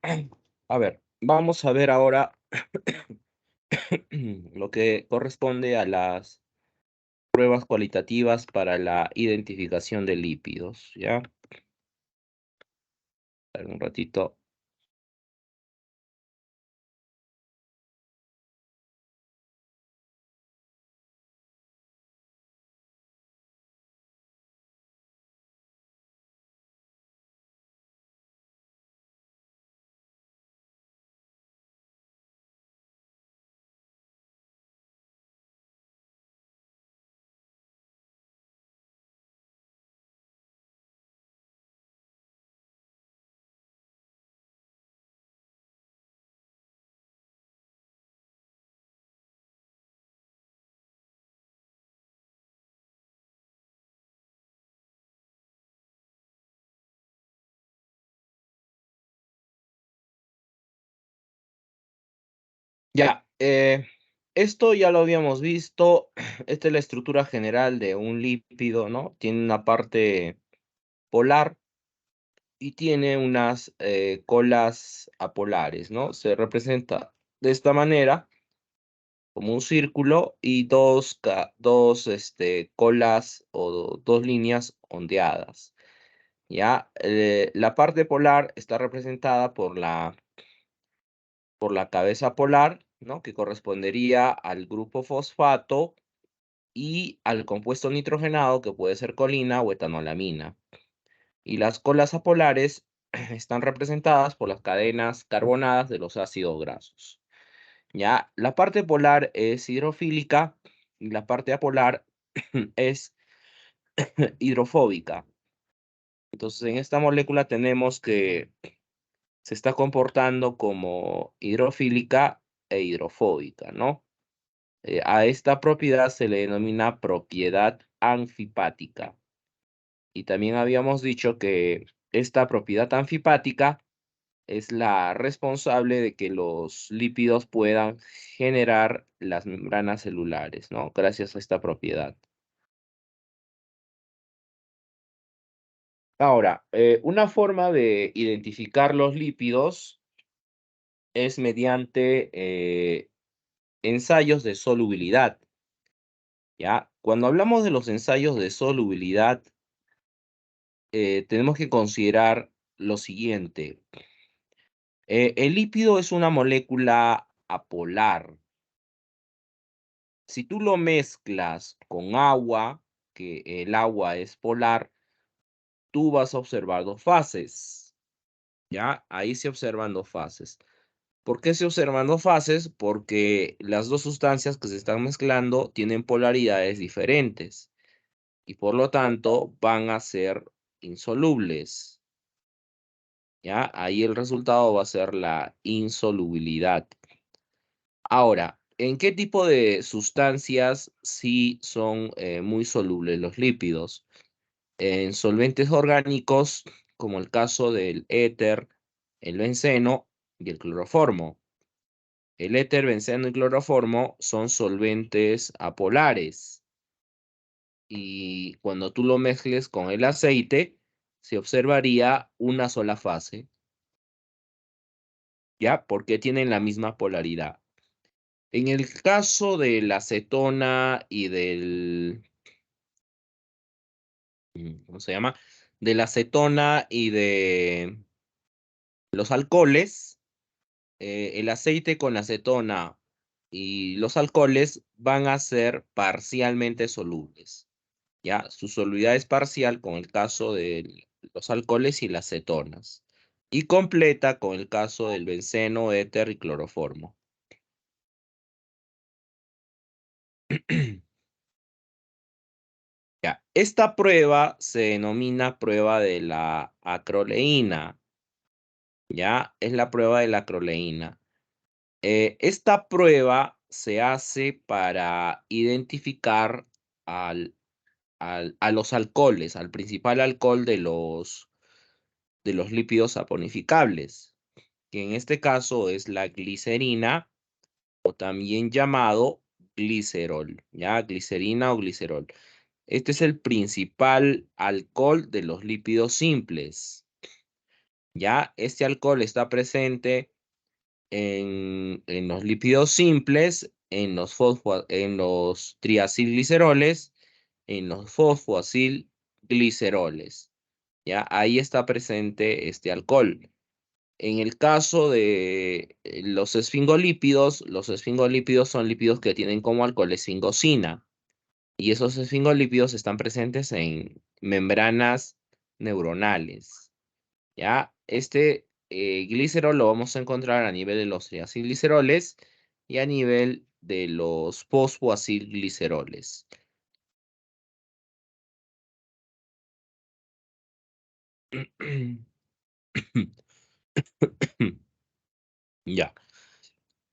A ver, vamos a ver ahora lo que corresponde a las pruebas cualitativas para la identificación de lípidos, ¿ya? A ver, un ratito. Ya, esto ya lo habíamos visto. Esta es la estructura general de un lípido, ¿no? Tiene una parte polar y tiene unas colas apolares, ¿no? Se representa de esta manera, como un círculo y dos colas o dos líneas ondeadas. ¿Ya? La parte polar está representada por la cabeza polar, ¿no? Que correspondería al grupo fosfato y al compuesto nitrogenado, que puede ser colina o etanolamina. Y las colas apolares están representadas por las cadenas carbonadas de los ácidos grasos. Ya, la parte polar es hidrofílica y la parte apolar es hidrofóbica. Entonces, en esta molécula tenemos que se está comportando como hidrofílica e hidrofóbica, ¿no? A esta propiedad se le denomina propiedad anfipática. Y también habíamos dicho que esta propiedad anfipática es la responsable de que los lípidos puedan generar las membranas celulares, ¿no? Gracias a esta propiedad. Ahora, una forma de identificar los lípidos es mediante ensayos de solubilidad, ¿ya? Cuando hablamos de los ensayos de solubilidad, tenemos que considerar lo siguiente. El lípido es una molécula apolar. Si tú lo mezclas con agua, que el agua es polar, tú vas a observar dos fases, ¿ya? Ahí se observan dos fases. ¿Por qué se observan dos fases? Porque las dos sustancias que se están mezclando tienen polaridades diferentes y por lo tanto van a ser insolubles, ¿ya? Ahí el resultado va a ser la insolubilidad. Ahora, ¿en qué tipo de sustancias sí son muy solubles los lípidos? En solventes orgánicos, como el caso del éter, el benceno y el cloroformo. El éter, benceno y cloroformo son solventes apolares y cuando tú lo mezcles con el aceite, se observaría una sola fase, ¿ya? Porque tienen la misma polaridad. En el caso de la acetona y ¿cómo se llama? De la acetona y de los alcoholes, el aceite con acetona y los alcoholes van a ser parcialmente solubles, ¿ya? Su solubilidad es parcial con el caso de los alcoholes y las cetonas, y completa con el caso del benceno, éter y cloroformo. Ya, esta prueba se denomina prueba de la acroleína, ¿ya? Es la prueba de la acroleína. Esta prueba se hace para identificar al, a los alcoholes, al principal alcohol de los lípidos saponificables, que en este caso es la glicerina o también llamado glicerol, ¿ya? Glicerina o glicerol. Este es el principal alcohol de los lípidos simples. Ya, este alcohol está presente en los lípidos simples, en los triacilgliceroles, en los fosfoacilgliceroles. Ya, ahí está presente este alcohol. En el caso de los esfingolípidos son lípidos que tienen como alcohol esfingosina. Y esos esfingolípidos están presentes en membranas neuronales. ¿Ya? Este glicerol lo vamos a encontrar a nivel de los triacilgliceroles y a nivel de los fosfoacilgliceroles. Ya.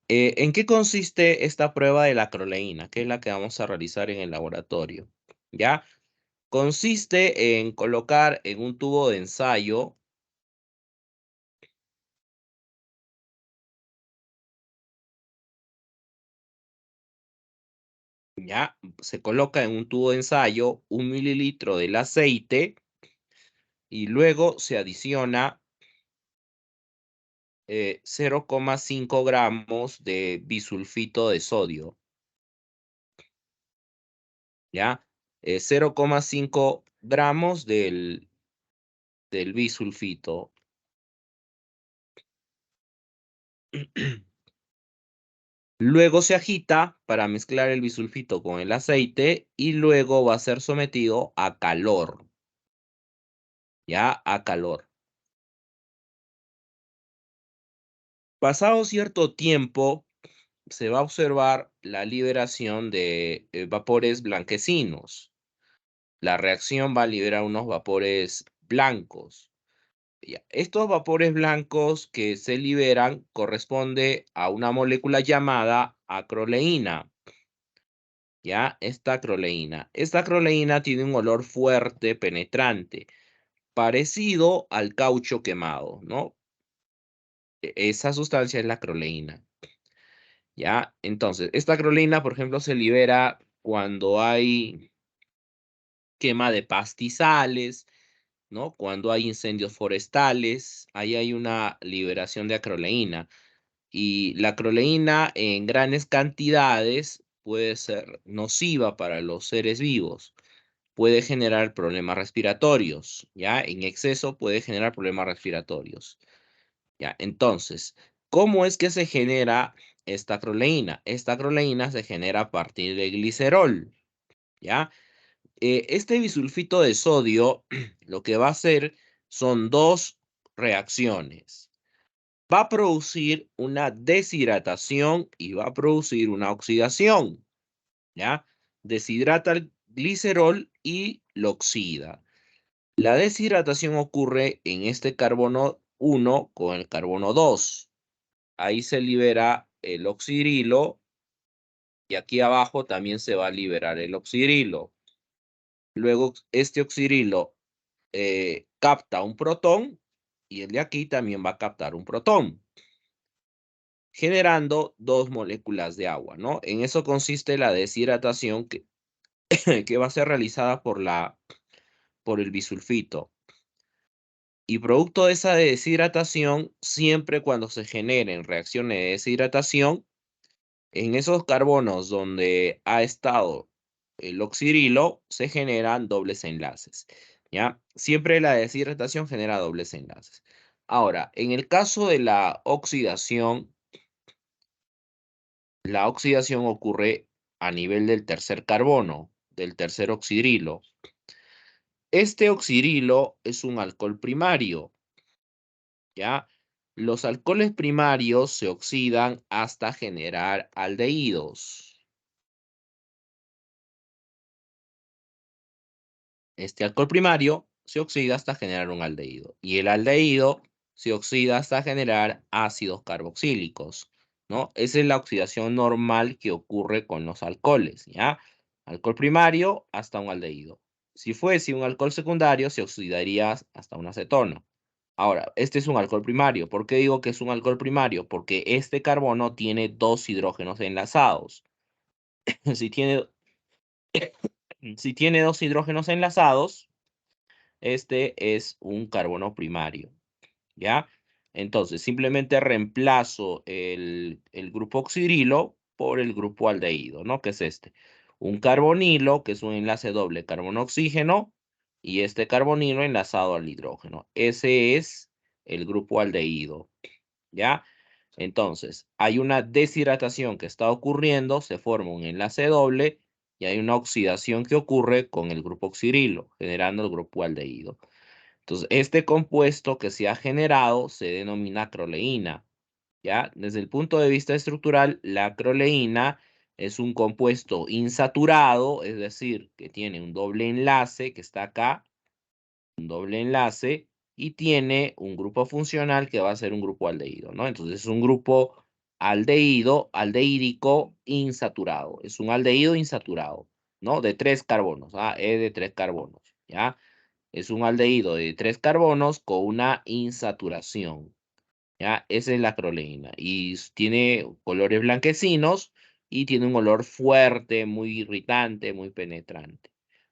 ¿En qué consiste esta prueba de la acroleína? Que es la que vamos a realizar en el laboratorio. ¿Ya? Consiste en colocar en un tubo de ensayo, ¿ya? Se coloca en un tubo de ensayo 1 mililitro del aceite y luego se adiciona 0,5 gramos de bisulfito de sodio, ¿ya? 0,5 gramos del bisulfito. Luego se agita para mezclar el bisulfito con el aceite y luego va a ser sometido a calor, ¿ya? A calor. Pasado cierto tiempo, se va a observar la liberación de vapores blanquecinos. La reacción va a liberar unos vapores blancos. Ya, estos vapores blancos que se liberan corresponde a una molécula llamada acroleína. ¿Ya? Esta acroleína tiene un olor fuerte, penetrante, parecido al caucho quemado, ¿no? Esa sustancia es la acroleína. ¿Ya? Entonces, esta acroleína, por ejemplo, se libera cuando hay quema de pastizales, ¿no? Cuando hay incendios forestales, ahí hay una liberación de acroleína. Y la acroleína en grandes cantidades puede ser nociva para los seres vivos. Puede generar problemas respiratorios, ¿ya? En exceso puede generar problemas respiratorios, ¿ya? Entonces, ¿cómo es que se genera esta acroleína? Esta acroleína se genera a partir de glicerol, ¿ya? Este bisulfito de sodio lo que va a hacer son dos reacciones. Va a producir una deshidratación y va a producir una oxidación, ¿ya? Deshidrata el glicerol y lo oxida. La deshidratación ocurre en este carbono 1 con el carbono 2. Ahí se libera el oxidrilo y aquí abajo también se va a liberar el oxidrilo. Luego este oxidrilo capta un protón y el de aquí también va a captar un protón, generando dos moléculas de agua, ¿no? En eso consiste la deshidratación que, que va a ser realizada por el bisulfito. Y producto de esa deshidratación, siempre cuando se generen reacciones de deshidratación, en esos carbonos donde ha estado el oxidrilo, se generan dobles enlaces, ¿ya? Siempre la deshidratación genera dobles enlaces. Ahora, en el caso de la oxidación ocurre a nivel del tercer carbono, del tercer oxidrilo. Este oxidrilo es un alcohol primario, ¿ya? Los alcoholes primarios se oxidan hasta generar aldehídos. Este alcohol primario se oxida hasta generar un aldehído y el aldehído se oxida hasta generar ácidos carboxílicos, ¿no? Esa es la oxidación normal que ocurre con los alcoholes, ¿ya? Alcohol primario hasta un aldehído. Si fuese un alcohol secundario, se oxidaría hasta un acetono. Ahora, este es un alcohol primario. ¿Por qué digo que es un alcohol primario? Porque este carbono tiene dos hidrógenos enlazados. Si tiene, si tiene dos hidrógenos enlazados, este es un carbono primario, ¿ya? Entonces, simplemente reemplazo el grupo oxidrilo por el grupo aldehído, ¿no? Que es este. Un carbonilo, que es un enlace doble carbono-oxígeno, y este carbonilo enlazado al hidrógeno. Ese es el grupo aldehído, ¿ya? Entonces, hay una deshidratación que está ocurriendo, se forma un enlace doble y hay una oxidación que ocurre con el grupo oxidrilo, generando el grupo aldehído. Entonces, este compuesto que se ha generado se denomina acroleína, ¿ya? Desde el punto de vista estructural, la acroleína es un compuesto insaturado, es decir, que tiene un doble enlace que está acá, un doble enlace, y tiene un grupo funcional que va a ser un grupo aldehído, ¿no? Entonces, es un grupo aldehídico insaturado. Es un aldehído insaturado, ¿no? De 3 carbonos, es de 3 carbonos, ¿ya? Es un aldehído de 3 carbonos con una insaturación, ¿ya? Esa es la acroleína. Y tiene colores blanquecinos y tiene un olor fuerte, muy irritante, muy penetrante.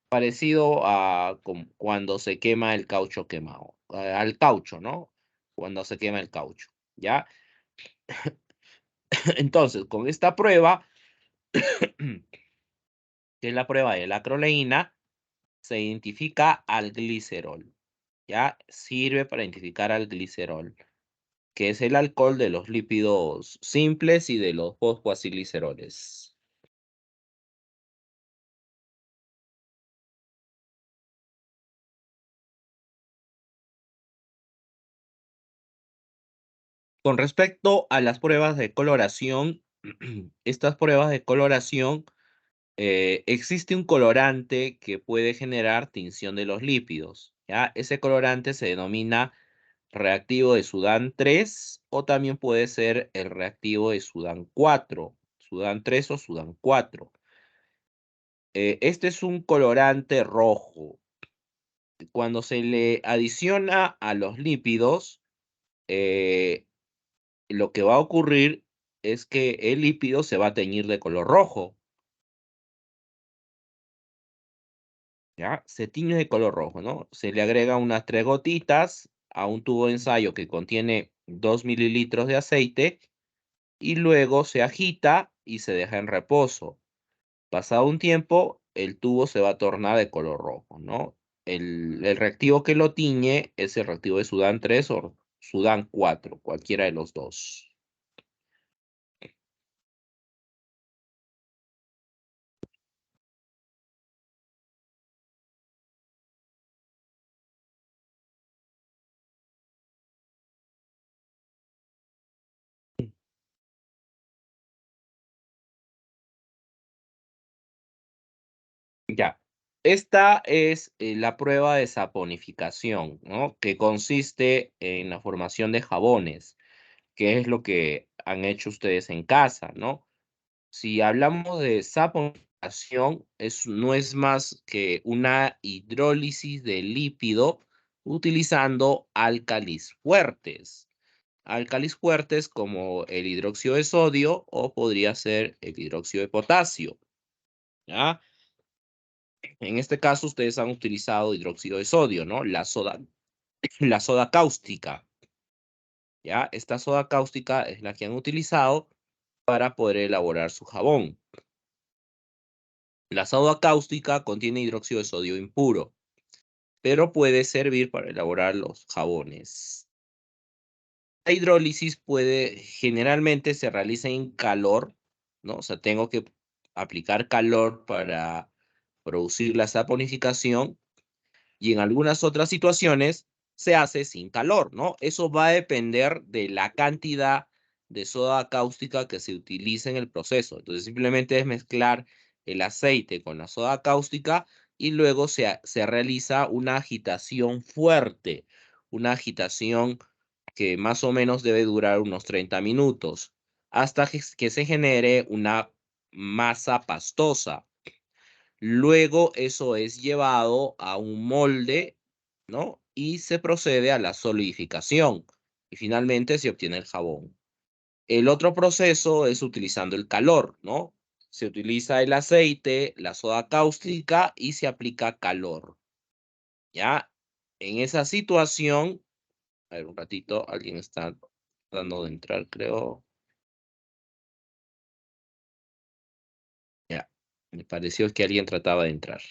Parecido a cuando se quema el caucho quemado, al caucho, ¿no? Cuando se quema el caucho, ¿ya? Entonces, con esta prueba, que es la prueba de la acroleína, se identifica al glicerol, ¿ya? Sirve para identificar al glicerol, que es el alcohol de los lípidos simples y de los fosfoacigliceroles. Con respecto a las pruebas de coloración, estas pruebas de coloración, existe un colorante que puede generar tinción de los lípidos, ¿ya? Ese colorante se denomina reactivo de Sudán 3 o también puede ser el reactivo de Sudán 4, Sudán 3 o Sudán 4. Este es un colorante rojo. Cuando se le adiciona a los lípidos, eh, lo que va a ocurrir es que el lípido se va a teñir de color rojo, ¿ya? Se tiñe de color rojo, ¿no? Se le agrega unas 3 gotitas a un tubo de ensayo que contiene 2 mililitros de aceite y luego se agita y se deja en reposo. Pasado un tiempo, el tubo se va a tornar de color rojo, ¿no? El reactivo que lo tiñe es el reactivo de Sudán 3 o Sudán 4, cualquiera de los dos. Ya. Esta es la prueba de saponificación, ¿no? Que consiste en la formación de jabones, que es lo que han hecho ustedes en casa, ¿no? Si hablamos de saponificación, no es más que una hidrólisis de lípido utilizando álcalis fuertes. Álcalis fuertes como el hidróxido de sodio o podría ser el hidróxido de potasio, ¿ya? En este caso, ustedes han utilizado hidróxido de sodio, ¿no? La soda cáustica, ¿ya? Esta soda cáustica es la que han utilizado para poder elaborar su jabón. La soda cáustica contiene hidróxido de sodio impuro, pero puede servir para elaborar los jabones. La hidrólisis generalmente se realiza en calor, ¿no? O sea, tengo que aplicar calor para producir la saponificación y en algunas otras situaciones se hace sin calor, ¿no? Eso va a depender de la cantidad de soda cáustica que se utilice en el proceso. Entonces, simplemente es mezclar el aceite con la soda cáustica y luego se realiza una agitación fuerte, una agitación que más o menos debe durar unos 30 minutos, hasta que se genere una masa pastosa. Luego eso es llevado a un molde, ¿no? Y se procede a la solidificación y finalmente se obtiene el jabón. El otro proceso es utilizando el calor, ¿no? Se utiliza el aceite, la soda cáustica y se aplica calor, ¿ya? En esa situación A ver, un ratito, alguien está tratando de entrar, creo. Ya, me pareció que alguien trataba de entrar.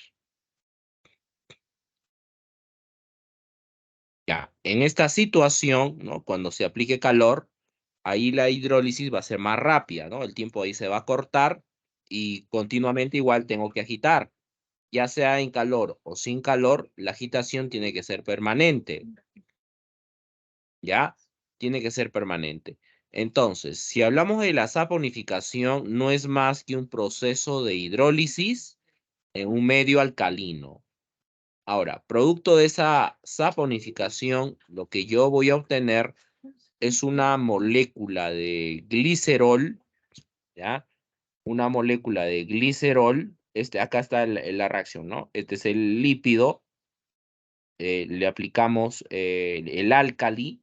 Ya, en esta situación, ¿no? Cuando se aplique calor, ahí la hidrólisis va a ser más rápida, ¿no? El tiempo ahí se va a cortar y continuamente igual tengo que agitar. Ya sea en calor o sin calor, la agitación tiene que ser permanente, ¿ya? Tiene que ser permanente. Entonces, si hablamos de la saponificación, no es más que un proceso de hidrólisis en un medio alcalino. Ahora, producto de esa saponificación, lo que yo voy a obtener es una molécula de glicerol, ¿ya? Una molécula de glicerol, acá está la reacción, ¿no? Este es el lípido, le aplicamos el álcali,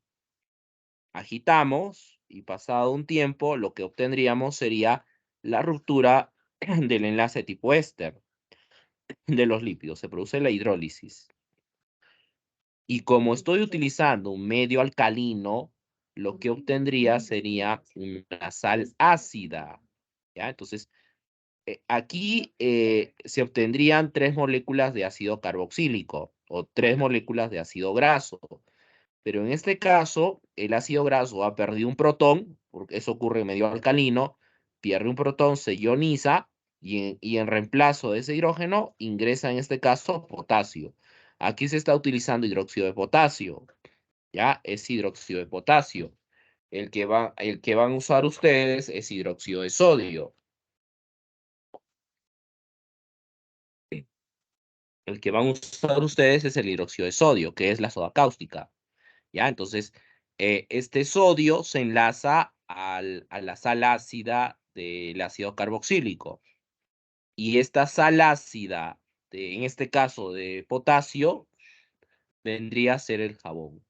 agitamos y pasado un tiempo lo que obtendríamos sería la ruptura del enlace tipo éster de los lípidos, se produce la hidrólisis. Y como estoy utilizando un medio alcalino, lo que obtendría sería una sal ácida, ¿ya? Entonces, aquí se obtendrían 3 moléculas de ácido carboxílico o 3 moléculas de ácido graso. Pero en este caso, el ácido graso ha perdido un protón, porque eso ocurre en medio alcalino, pierde un protón, se ioniza y en reemplazo de ese hidrógeno ingresa en este caso potasio. Aquí se está utilizando hidróxido de potasio, ¿ya? Es hidróxido de potasio. El que van a usar ustedes es hidróxido de sodio. El que van a usar ustedes es el hidróxido de sodio, que es la soda cáustica. ¿Ya? Entonces, este sodio se enlaza a la sal ácida del ácido carboxílico. Y esta sal ácida, en este caso de potasio, vendría a ser el jabón.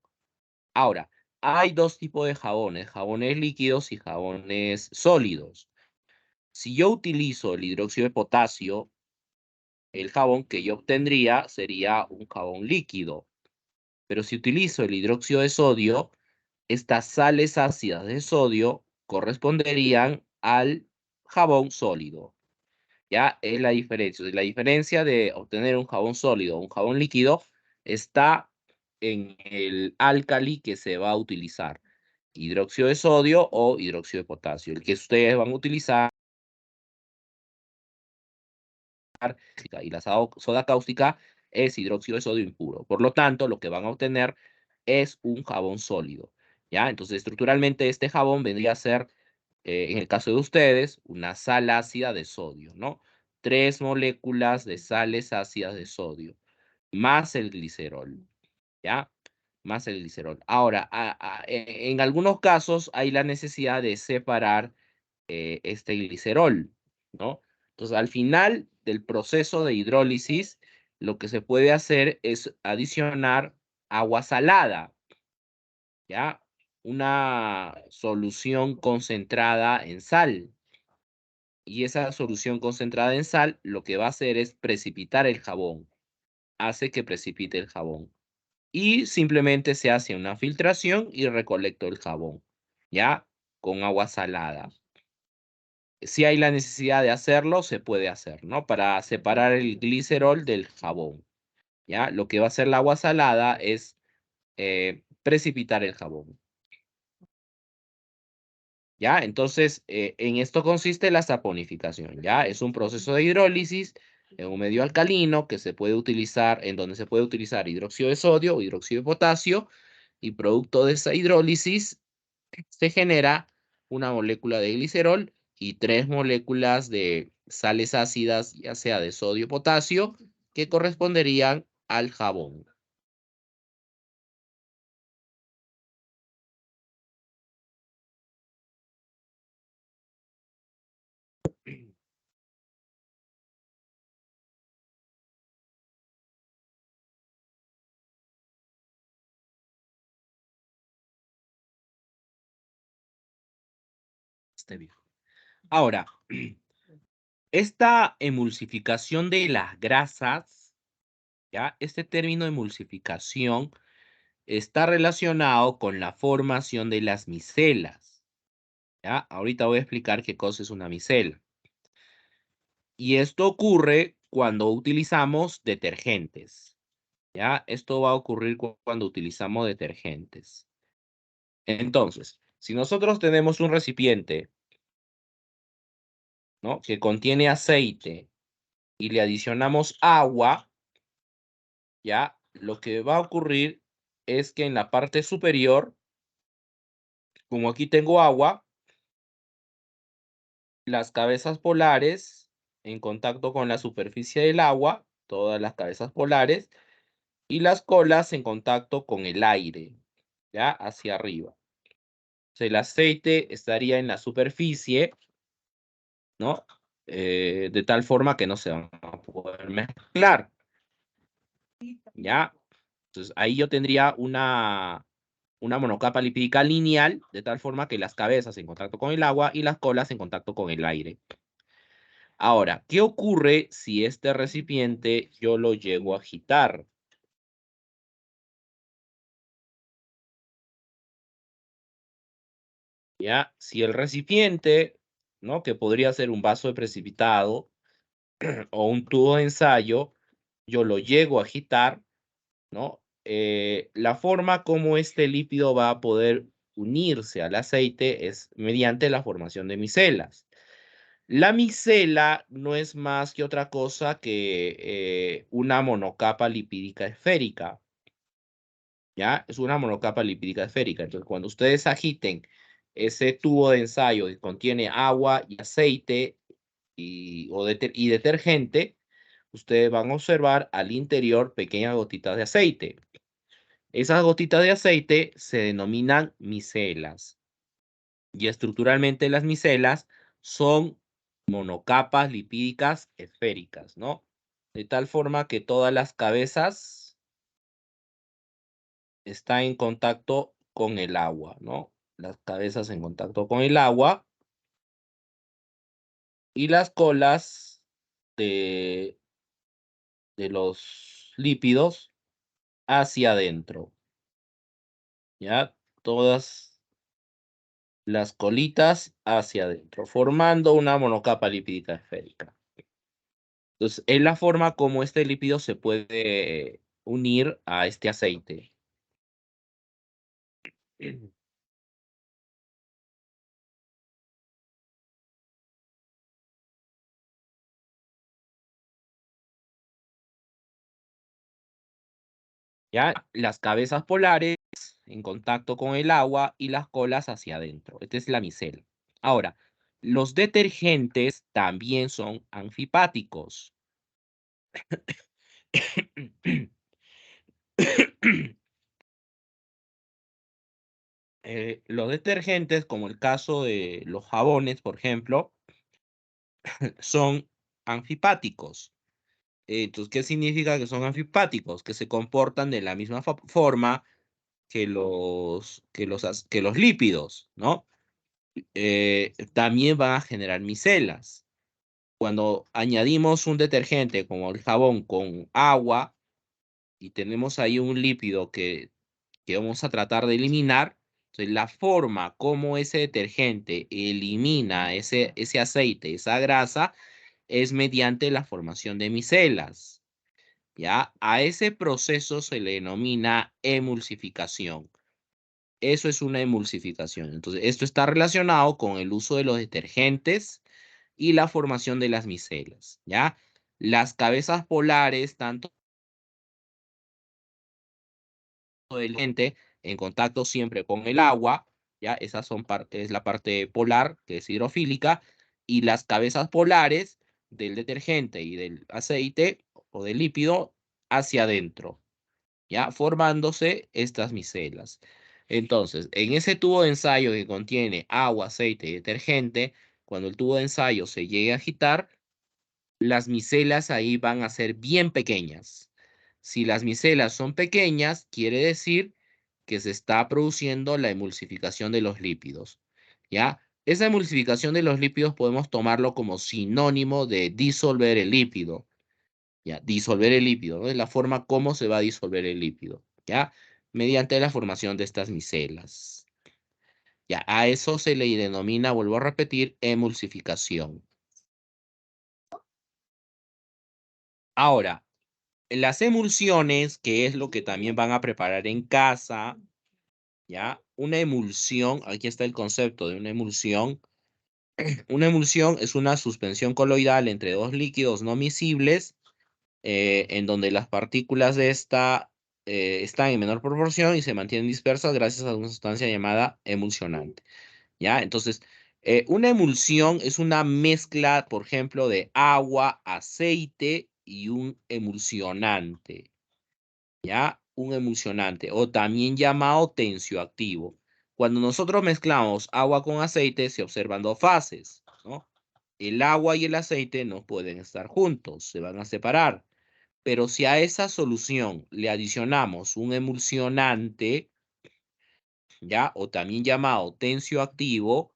Ahora, hay dos tipos de jabones líquidos y jabones sólidos. Si yo utilizo el hidróxido de potasio, el jabón que yo obtendría sería un jabón líquido. Pero si utilizo el hidróxido de sodio, estas sales ácidas de sodio corresponderían al jabón sólido. Ya es la diferencia. La diferencia de obtener un jabón sólido o un jabón líquido está en el álcali que se va a utilizar. Hidróxido de sodio o hidróxido de potasio. El que ustedes van a utilizar y la soda cáustica es hidróxido de sodio impuro. Por lo tanto, lo que van a obtener es un jabón sólido. ¿Ya? Entonces, estructuralmente, este jabón vendría a ser, en el caso de ustedes, una sal ácida de sodio, ¿no? 3 moléculas de sales ácidas de sodio, más el glicerol, ¿ya? Más el glicerol. Ahora, en algunos casos hay la necesidad de separar este glicerol, ¿no? Entonces, al final del proceso de hidrólisis, lo que se puede hacer es adicionar agua salada, ¿ya? Una solución concentrada en sal. Y esa solución concentrada en sal lo que va a hacer es precipitar el jabón. Hace que precipite el jabón. Y simplemente se hace una filtración y recolecto el jabón, ¿ya? Con agua salada. Si hay la necesidad de hacerlo, se puede hacer, ¿no? Para separar el glicerol del jabón, ¿ya? Lo que va a hacer la agua salada es precipitar el jabón, ¿ya? Entonces, en esto consiste la saponificación, ¿ya? Es un proceso de hidrólisis en un medio alcalino que se puede utilizar, en donde se puede utilizar hidróxido de sodio o hidróxido de potasio, y producto de esa hidrólisis se genera una molécula de glicerol y 3 moléculas de sales ácidas, ya sea de sodio o potasio, que corresponderían al jabón. Este viejo. Ahora, esta emulsificación de las grasas, ¿ya? Este término emulsificación está relacionado con la formación de las micelas. ¿Ya? Ahorita voy a explicar qué cosa es una micela. Y esto ocurre cuando utilizamos detergentes. ¿Ya? Esto va a ocurrir cuando utilizamos detergentes. Entonces, si nosotros tenemos un recipiente, ¿no?, que contiene aceite y le adicionamos agua, ¿ya? Lo que va a ocurrir es que en la parte superior, como aquí tengo agua, las cabezas polares en contacto con la superficie del agua, todas las cabezas polares, y las colas en contacto con el aire, ¿ya? Hacia arriba. O sea, el aceite estaría en la superficie, ¿no? De tal forma que no se van a poder mezclar, ¿ya? Entonces, ahí yo tendría una monocapa lipídica lineal, de tal forma que las cabezas en contacto con el agua y las colas en contacto con el aire. Ahora, ¿qué ocurre si este recipiente yo lo llego a agitar? ¿Ya? Si el recipiente, ¿no?, que podría ser un vaso de precipitado o un tubo de ensayo, yo lo llego a agitar, ¿no? La forma como este lípido va a poder unirse al aceite es mediante la formación de micelas. La micela no es más que otra cosa que una monocapa lipídica esférica, ¿ya? Es una monocapa lipídica esférica. Entonces, cuando ustedes agiten ese tubo de ensayo que contiene agua y aceite y detergente, ustedes van a observar al interior pequeñas gotitas de aceite. Esas gotitas de aceite se denominan micelas. Y estructuralmente las micelas son monocapas lipídicas esféricas, ¿no? De tal forma que todas las cabezas están en contacto con el agua, ¿no? Las cabezas en contacto con el agua y las colas de, de los lípidos hacia adentro, ¿ya? Todas las colitas hacia adentro, formando una monocapa lipídica esférica. Entonces, es la forma como este lípido se puede unir a este aceite. ¿Ya? Las cabezas polares en contacto con el agua y las colas hacia adentro. Esta es la micela. Ahora, los detergentes también son anfipáticos. Los detergentes, como el caso de los jabones, por ejemplo, son anfipáticos. Entonces, ¿qué significa que son anfipáticos? Que se comportan de la misma forma que los lípidos, ¿no? También van a generar micelas. Cuando añadimos un detergente como el jabón con agua y tenemos ahí un lípido que vamos a tratar de eliminar, entonces la forma como ese detergente elimina ese aceite, esa grasa, es mediante la formación de micelas. ¿Ya? A ese proceso se le denomina emulsificación. Eso es una emulsificación. Entonces, esto está relacionado con el uso de los detergentes y la formación de las micelas, ¿ya? Las cabezas polares, tanto del gente en contacto siempre con el agua, ¿ya? Esas son es la parte polar, que es hidrofílica, y las cabezas polares del detergente y del aceite o del lípido hacia adentro, ¿ya? Formándose estas micelas. Entonces, en ese tubo de ensayo que contiene agua, aceite y detergente, cuando el tubo de ensayo se llegue a agitar, las micelas ahí van a ser bien pequeñas. Si las micelas son pequeñas, quiere decir que se está produciendo la emulsificación de los lípidos, ¿ya? Esa emulsificación de los lípidos podemos tomarlo como sinónimo de disolver el lípido, ¿ya? Disolver el lípido, ¿no? Es la forma como se va a disolver el lípido, ¿ya? mediante la formación de estas micelas. Ya, a eso se le denomina, vuelvo a repetir, emulsificación. Ahora, las emulsiones, que es lo que también van a preparar en casa, ¿ya? Una emulsión, aquí está el concepto de una emulsión. Una emulsión es una suspensión coloidal entre dos líquidos no miscibles, en donde las partículas de esta están en menor proporción y se mantienen dispersas gracias a una sustancia llamada emulsionante. ¿Ya? Entonces, una emulsión es una mezcla, por ejemplo, de agua, aceite y un emulsionante. ¿Ya? Un emulsionante, o también llamado tensioactivo. Cuando nosotros mezclamos agua con aceite, se observan dos fases, ¿no? El agua y el aceite no pueden estar juntos, se van a separar. Pero si a esa solución le adicionamos un emulsionante, ¿ya? O también llamado tensioactivo,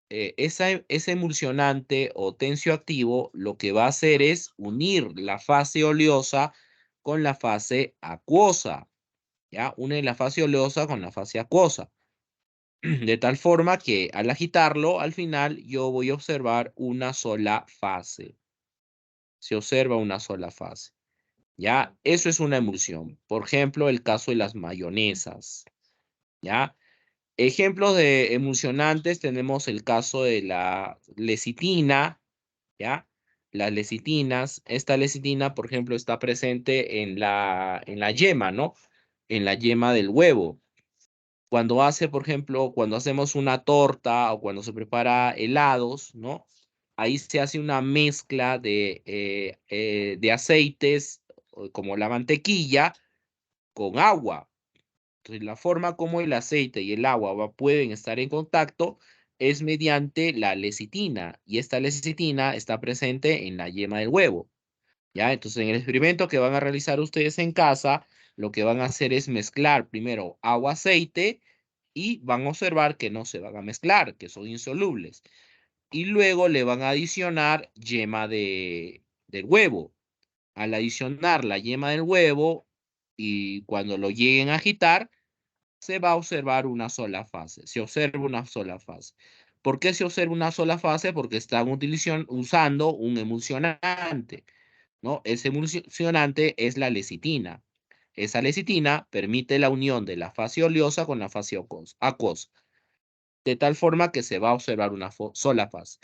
ese emulsionante o tensioactivo lo que va a hacer es unir la fase oleosa con la fase acuosa, ¿ya? Une la fase oleosa con la fase acuosa. De tal forma que al agitarlo, al final yo voy a observar una sola fase. Se observa una sola fase. ¿Ya? Eso es una emulsión. Por ejemplo, el caso de las mayonesas. ¿Ya? Ejemplos de emulsionantes tenemos el caso de la lecitina, ¿ya? Las lecitinas, esta lecitina, por ejemplo, está presente en la yema, ¿no? En la yema del huevo. Cuando por ejemplo, cuando hacemos una torta o cuando se prepara helados, ¿no? Ahí se hace una mezcla de aceites, como la mantequilla, con agua. Entonces, la forma como el aceite y el agua pueden estar en contacto es mediante la lecitina, y esta lecitina está presente en la yema del huevo. ¿Ya? Entonces, en el experimento que van a realizar ustedes en casa, lo que van a hacer es mezclar primero agua, aceite, y van a observar que no se van a mezclar, que son insolubles. Y luego le van a adicionar yema del huevo. Al adicionar la yema del huevo y cuando lo lleguen a agitar, se va a observar una sola fase. Se observa una sola fase. ¿Por qué se observa una sola fase? Porque están usando un emulsionante, ¿no? Ese emulsionante es la lecitina. Esa lecitina permite la unión de la fase oleosa con la fase acuosa, de tal forma que se va a observar una sola fase.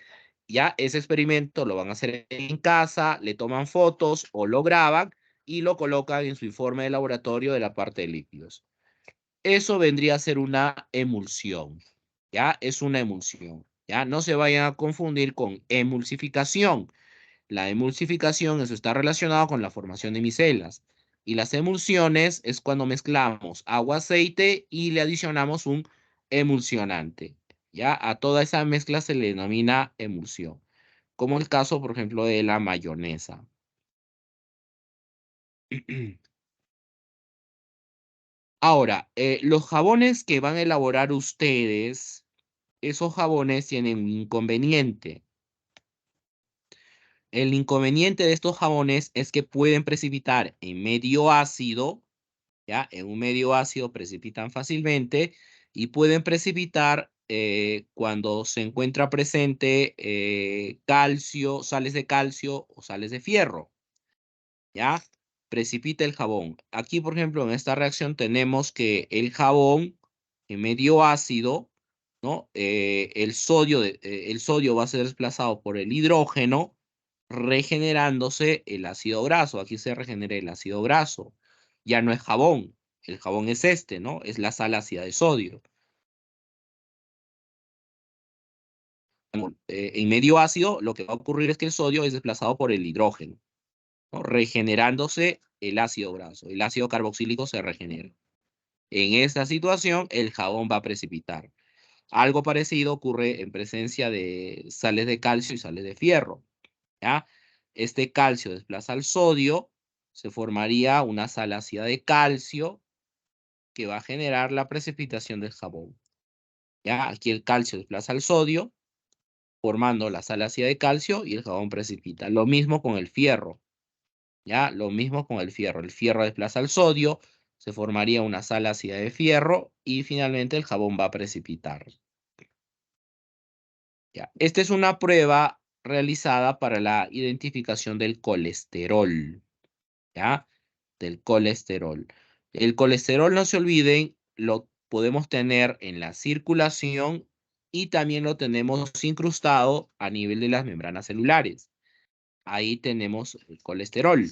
Ya ese experimento lo van a hacer en casa, le toman fotos o lo graban y lo colocan en su informe de laboratorio de la parte de líquidos. Eso vendría a ser una emulsión. Ya es una emulsión. Ya no se vayan a confundir con emulsificación. La emulsificación, eso está relacionado con la formación de micelas. Y las emulsiones es cuando mezclamos agua, aceite y le adicionamos un emulsionante. Ya a toda esa mezcla se le denomina emulsión. Como el caso, por ejemplo, de la mayonesa. Ahora, los jabones que van a elaborar ustedes, esos jabones tienen un inconveniente. El inconveniente de estos jabones es que pueden precipitar en medio ácido, ¿ya? En un medio ácido precipitan fácilmente y pueden precipitar cuando se encuentra presente calcio, sales de calcio o sales de fierro, ¿ya? Precipita el jabón. Aquí, por ejemplo, en esta reacción tenemos que el jabón en medio ácido, ¿no? El sodio va a ser desplazado por el hidrógeno, regenerándose el ácido graso. Aquí se regenera el ácido graso. Ya no es jabón. El jabón es este, ¿no? Es la sal ácida de sodio. En medio ácido, lo que va a ocurrir es que el sodio es desplazado por el hidrógeno, ¿no? Regenerándose el ácido graso. El ácido carboxílico se regenera. En esta situación, el jabón va a precipitar. Algo parecido ocurre en presencia de sales de calcio y sales de fierro, ¿ya? Este calcio desplaza al sodio, se formaría una sal ácida de calcio que va a generar la precipitación del jabón. ¿Ya? Aquí el calcio desplaza al sodio, formando la sal ácida de calcio y el jabón precipita. Lo mismo con el fierro. ¿Ya? Lo mismo con el fierro. El fierro desplaza al sodio, se formaría una sal ácida de fierro y finalmente el jabón va a precipitar. Ya. Esta es una prueba realizada para la identificación del colesterol, ¿ya? Del colesterol. El colesterol, no se olviden, lo podemos tener en la circulación y también lo tenemos incrustado a nivel de las membranas celulares. Ahí tenemos el colesterol,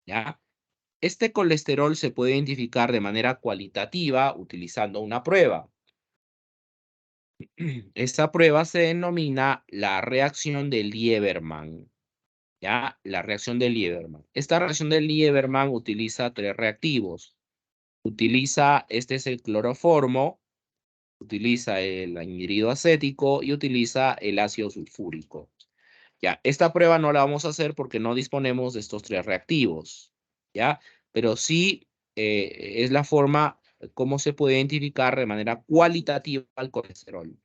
¿ya? Este colesterol se puede identificar de manera cualitativa utilizando una prueba. Esta prueba se denomina la reacción de Lieberman, ¿ya? La reacción de Lieberman. Esta reacción de Lieberman utiliza 3 reactivos. Este es el cloroformo, utiliza el anhídrido acético y utiliza el ácido sulfúrico. Ya, esta prueba no la vamos a hacer porque no disponemos de estos 3 reactivos, ¿ya? Pero sí es la forma como se puede identificar de manera cualitativa el colesterol,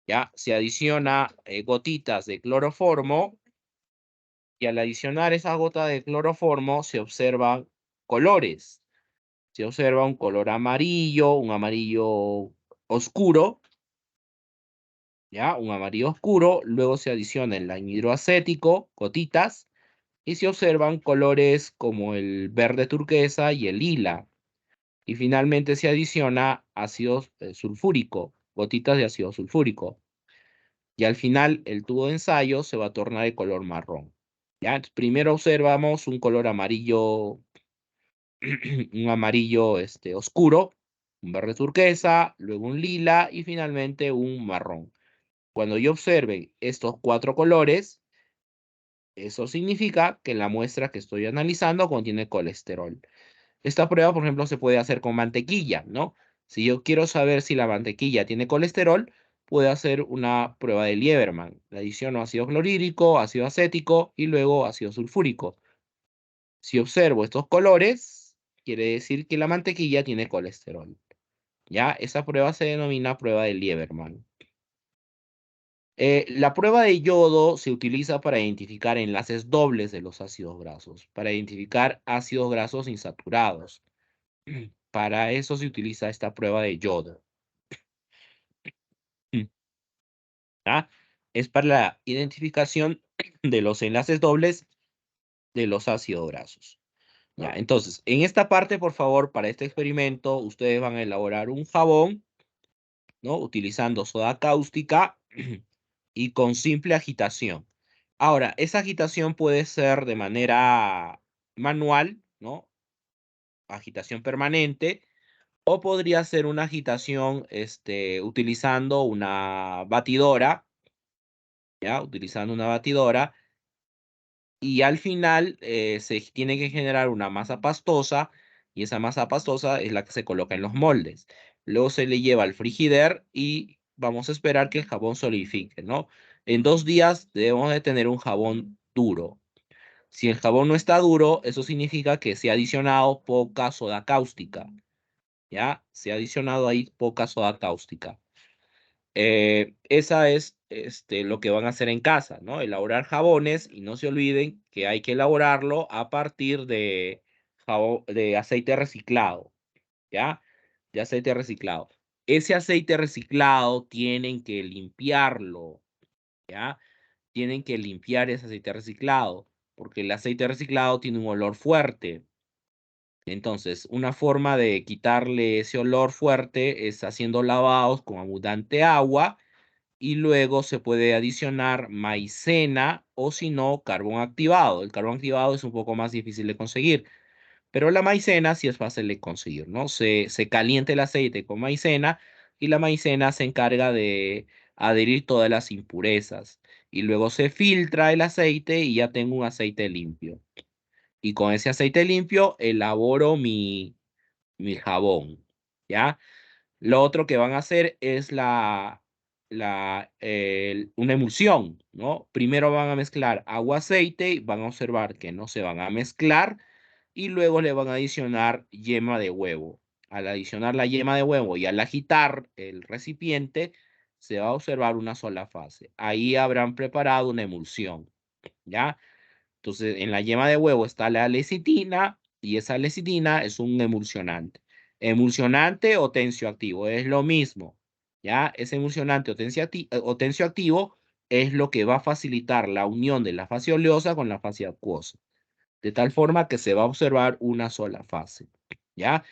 ¿ya? Se adiciona gotitas de cloroformo y al adicionar esa gota de cloroformo se observan colores. Se observa un color amarillo, un amarillo oscuro, ¿ya? Un amarillo oscuro, luego se adiciona el anhídrido acético, gotitas, y se observan colores como el verde turquesa y el lila. Y finalmente se adiciona ácido sulfúrico, gotitas de ácido sulfúrico. Y al final el tubo de ensayo se va a tornar de color marrón. ¿Ya? Entonces, primero observamos un color amarillo, un amarillo oscuro, un verde turquesa, luego un lila y finalmente un marrón. Cuando yo observe estos 4 colores, eso significa que la muestra que estoy analizando contiene colesterol. Esta prueba, por ejemplo, se puede hacer con mantequilla, ¿no? Si yo quiero saber si la mantequilla tiene colesterol, puedo hacer una prueba de Lieberman. Le adiciono ácido clorhídrico, ácido acético y luego ácido sulfúrico. Si observo estos colores, quiere decir que la mantequilla tiene colesterol. ¿Ya? Esa prueba se denomina prueba de Lieberman. La prueba de yodo se utiliza para identificar enlaces dobles de los ácidos grasos, para identificar ácidos grasos insaturados. Para eso se utiliza esta prueba de yodo. ¿Ya? Es para la identificación de los enlaces dobles de los ácidos grasos. ¿Ya? Entonces, en esta parte, por favor, para este experimento, ustedes van a elaborar un jabón, ¿no? Utilizando soda cáustica y con simple agitación. Ahora, esa agitación puede ser de manera manual, ¿no? Agitación permanente, o podría ser una agitación utilizando una batidora, ¿ya? Utilizando una batidora. Y al final se tiene que generar una masa pastosa y esa masa pastosa es la que se coloca en los moldes. Luego se le lleva al frigider y vamos a esperar que el jabón solidifique, ¿no? En 2 días debemos de tener un jabón duro. Si el jabón no está duro, eso significa que se ha adicionado poca soda cáustica, ¿ya? Se ha adicionado ahí poca soda cáustica. Esa es lo que van a hacer en casa, ¿no? Elaborar jabones y no se olviden que hay que elaborarlo a partir de, de aceite reciclado, ¿ya? De aceite reciclado. Ese aceite reciclado tienen que limpiarlo, ¿ya? Tienen que limpiar ese aceite reciclado, porque el aceite reciclado tiene un olor fuerte. Entonces, una forma de quitarle ese olor fuerte es haciendo lavados con abundante agua y luego se puede adicionar maicena o si no, carbón activado. El carbón activado es un poco más difícil de conseguir, pero la maicena sí es fácil de conseguir, ¿no? Se calienta el aceite con maicena y la maicena se encarga de adherir todas las impurezas. Y luego se filtra el aceite y ya tengo un aceite limpio. Y con ese aceite limpio elaboro mi jabón, ¿ya? Lo otro que van a hacer es una emulsión, ¿no? Primero van a mezclar agua, aceite, y van a observar que no se van a mezclar y luego le van a adicionar yema de huevo. Al adicionar la yema de huevo y al agitar el recipiente, se va a observar una sola fase. Ahí habrán preparado una emulsión, ¿ya? Entonces, en la yema de huevo está la lecitina y esa lecitina es un emulsionante. Emulsionante o tensioactivo es lo mismo, ¿ya? Ese emulsionante o tensioactivo es lo que va a facilitar la unión de la fase oleosa con la fase acuosa, de tal forma que se va a observar una sola fase, ¿ya?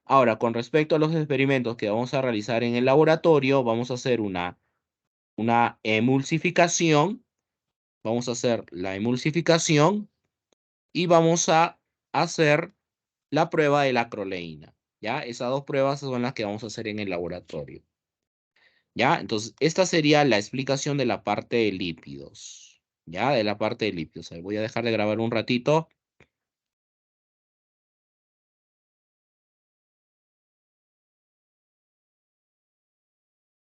Ahora, con respecto a los experimentos que vamos a realizar en el laboratorio, vamos a hacer una emulsificación. Vamos a hacer la emulsificación y vamos a hacer la prueba de la acroleína, ¿ya? Esas dos pruebas son las que vamos a hacer en el laboratorio, ¿ya? Entonces, esta sería la explicación de la parte de lípidos, ¿ya? De la parte de lípidos. Ahí voy a dejar de grabar un ratito.